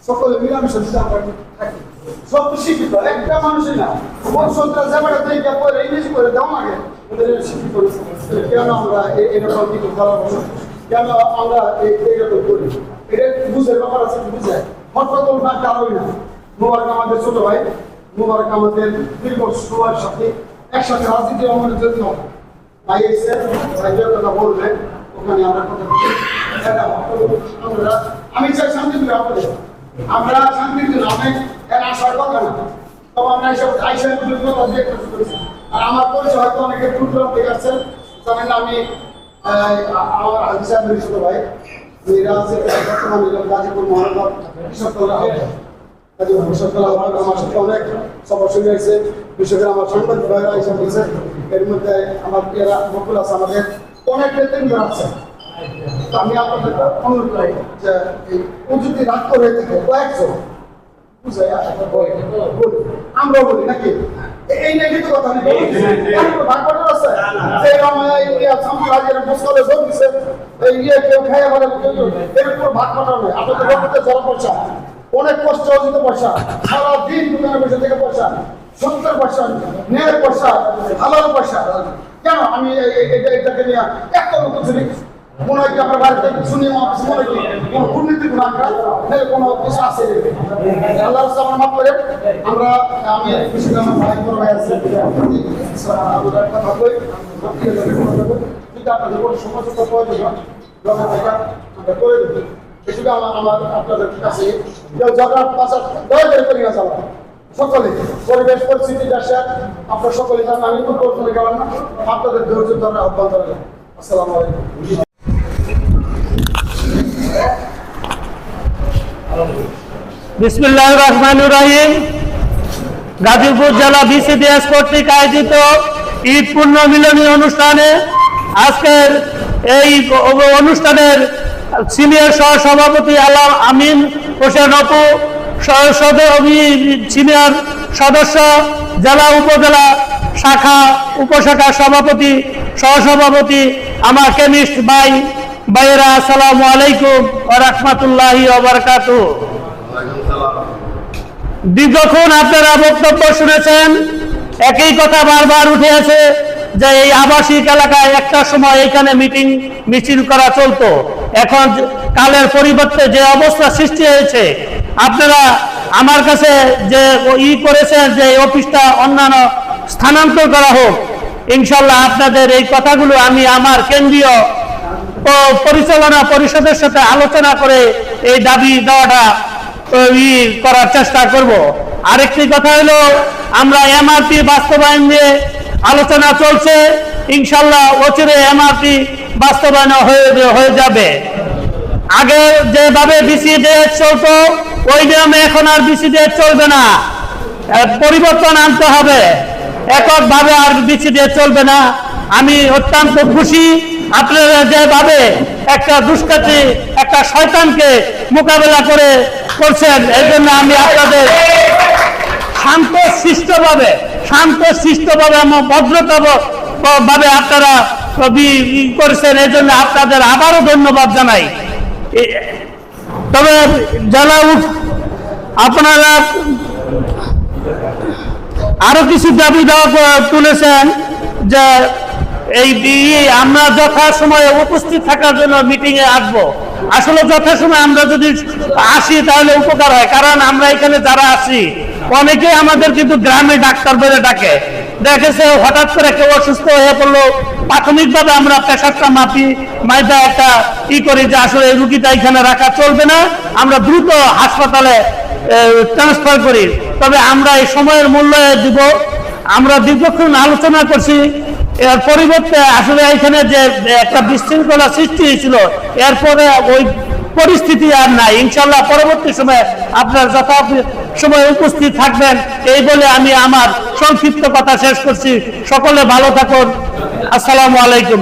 সকলে মিলামিশে আমরা থাকি। সব শিক্ষিত, একটা মানুষই না। সন্ত্রাস জায়গাটা থেকে পরে ইংরেজি করে দাও আগে ওদের শিক্ষিত। কেন আমরা এরকম কিছু খারাপ কেন আমরা এইরকম করি? এটা বুঝে ব্যাপার আছে, বুঝে হঠাৎ না কারোই না। মুবারক আমাদের ছোট ভাই, মুবারক আমাদের দীর্ঘ সময়ের সাথে একসাথে রাজনীতি আমাদের জন্য ভাই এসে কথা বলবেন, ওখানে আমরা কথা বলি। আমি চাই শান্তি দিলে আপনাদের, আমরা শান্তি দিলে অনেক এর আসার কথা না। তবে আমরা এইসব আইসা আর আমার পরিচয় হয়তো অনেকে দূর থেকে আসছেন, জানেন আমি আমার হাজি সাহেবের ছোট ভাই বর্তমানে গাজীপুর মহানগর কৃষকতলা আমার সাথে অনেক সমস্যা হয়েছে। বিশেষ করে আমার সাংবাদিক ভাইরা এসে বলছে, এর মধ্যে আমার এরা বকুল আছে, আমাদের অনেক নেতৃত্ব আছে। আমি আপনাদের অনুরোধ করি যে এই যদি রাগ করে থাকে কয়েকজন আমরা বলি নাকি এই নিয়ে কিন্তু কথা নেই, ভাগ করার আছে কেউ খাইয়া বলে এরকম ভাগ করার নয়। আপনাদের লোকদের যারা পয়সা অনেক কষ্ট অর্জিত পয়সা, সারাদিন দোকানে বসে থেকে পয়সা, সত্যের পয়সা, ন্যায়ের পয়সা, হালাল পয়সা। কেন আমি এটাকে নিয়ে একটা লোক শুনি মনে হয় কি আপনার বাড়িতে শুনি মনে কি কোনো দুর্নীতি কোনো আঁকড়া কোনো কিছু আছে। আল্লাহ আমার মাফ করে আমরা আমি খুশি আমার ভাই বড় ভাই আছে কথা বই যদি আপনাদের কোনো সমস্যা প্রয়োজন আমরা করে দেবো। সেটা আমার আপনাদের কাছে ঝগড়া পাশা দয়া করে করি না চালা সকলে পরিবেশ পরিস্থিতি দেশের আপনার সকলে জানেন। আমি তো করে গেলাম না, আপনাদের ধৈর্য ধরে আহ্বান জানালাম। আসসালামু আলাইকুম। বিসমিল্লাহির রহমানির রহিম। গাজীপুর জেলা বিসিডিএস কর্তৃক আয়োজিত ঈদ পূর্ণ মিলনী অনুষ্ঠানে আজকের এই অনুষ্ঠানের সিনিয়র সহ সভাপতি আলাম আমিন হোসেন অপু, সিনিয়র সদস্য জেলা উপজেলা শাখা উপশাখা সভাপতি সহসভাপতি আমার কেমিস্ট ভাইয়েরা, আসসালামু আলাইকুম ওয়া রাহমাতুল্লাহি ওয়া বারাকাতুহু। দীর্ঘক্ষণ আপনারা বক্তব্য শুনেছেন, একই কথা বারবার উঠে আছে যে এই আবাসিক এলাকায় একটা সময় এখানে মিছিল করা চলতো। এখন কালের পরিবর্তে যে অবস্থা সৃষ্টি হয়েছে, আপনারা আমার কাছে যে করেছেন যে এই অফিসটা অন্যান্য স্থানান্তর করা হোক, ইনশাল্লাহ আপনাদের এই কথাগুলো আমি আমার কেন্দ্রীয় পরিচালনা পরিষদের সাথে আলোচনা করে এই দাবি দেওয়াটা করার চেষ্টা করব। আরেকটি কথা হলো, আমরা এমআরপি বাস্তবায়ন নিয়ে আলোচনা চলছে, ইনশাল্লাহ অচিরে এমআরপি বাস্তবায়ন হয়ে যাবে। আগে যেভাবে বিসিডিএস চলতো ওই নিয়মে এখন আর বিসিডিএস চলবে না, পরিবর্তন আনতে হবে। এককভাবে আর বিসিডিএস চলবে না। আমি অত্যন্ত খুশি আপনারা যেভাবে একটা দুষ্কৃতী একটা শয়তানকে মোকাবেলা করছেন, এই জন্য আমি আপনাদের শান্ত শিষ্টভাবে এবং ভদ্রতা ভাবে আপনারা করেছেন, এই জন্য আপনাদের আবারও ধন্যবাদ জানাই। তবে যারা আপনারা আরো কিছু দাবি দেওয়া তুলেছেন যে এই আমরা যথাসময়ে উপস্থিত থাকার জন্য মিটিং এ আসবো। আসলে যথাসময়ে আমরা যদি আসি তাহলে উপকার হয়, কারণ আমরা এখানে যারা আছি অনেকে আমাদের কিন্তু গ্রামে ডাক্তার বলে ডাকে। দেখেছে হঠাৎ করে কেউ অসুস্থ হয়ে পড়লো, প্রাথমিকভাবে আমরা প্রেশারটা মাইটা একটা করি যে আসলে এই রুগীটা এখানে রাখা চলবে না, আমরা দ্রুত হাসপাতালে ট্রান্সফার করি। তবে আমরা এই সময়ের মূল্য দিব। আমরা দীর্ঘক্ষণ আলোচনা করছি, এর পরিবর্তে আসলে এখানে যে একটা বিশৃঙ্খলা সৃষ্টি হয়েছিল, এরপরে ওই পরিস্থিতি আর নাই। ইনশাল্লাহ পরবর্তী সময়ে আপনার যথা সময় উপস্থিত থাকবেন, এই বলে আমি আমার সংক্ষিপ্ত কথা শেষ করছি। সকলে ভালো থাকুন। আসসালামু আলাইকুম।